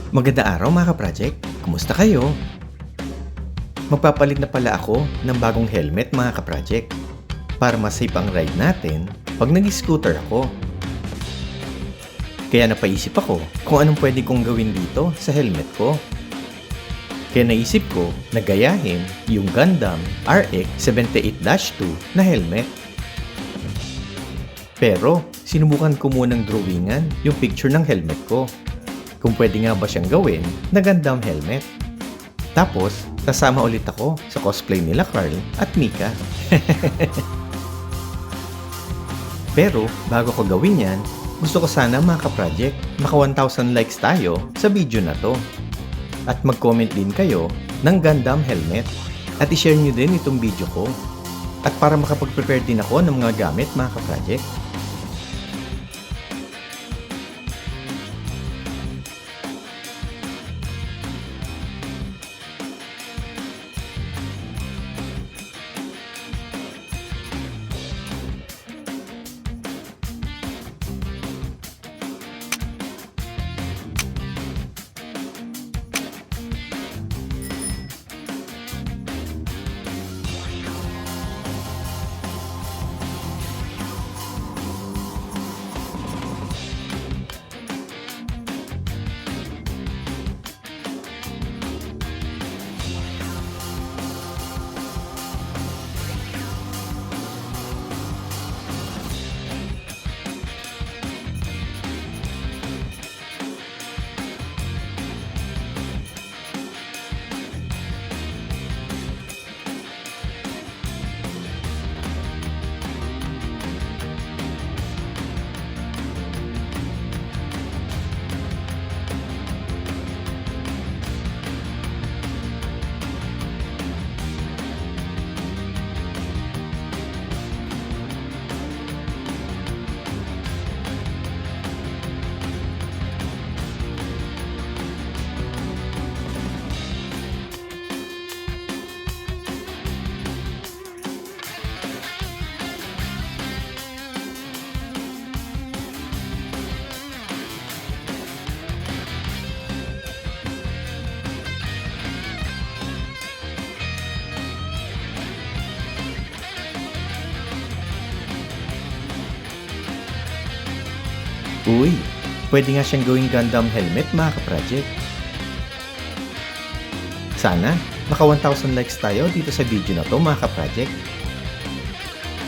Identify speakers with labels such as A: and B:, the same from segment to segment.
A: Magandang araw mga ka-project! Kumusta kayo? Magpapalit na pala ako ng bagong helmet mga ka-project para mas safe ang ride natin pag nag-scooter ako. Kaya napaisip ako kung anong pwede kong gawin dito sa helmet ko. Kaya naisip ko na gayahin yung Gundam RX 78-2 na helmet. Pero sinubukan ko munang drawingan yung picture ng helmet ko. Kung pwede nga ba siyang gawin na Gundam helmet. Tapos, kasama ulit ako sa cosplay nila Carl at Mika. Pero, bago ko gawin yan, gusto ko sana mga ka-project, maka 1,000 likes tayo sa video na to. At mag-comment din kayo ng Gundam helmet. At i-share nyo din itong video ko. At para makapag-prepare din ako ng mga gamit mga ka-project. Uy, pwede nga siyang gawing Gundam helmet mga ka-project. Sana, maka 1,000 likes tayo dito sa video na to mga ka-project.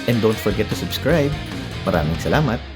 A: And don't forget to subscribe. Maraming salamat!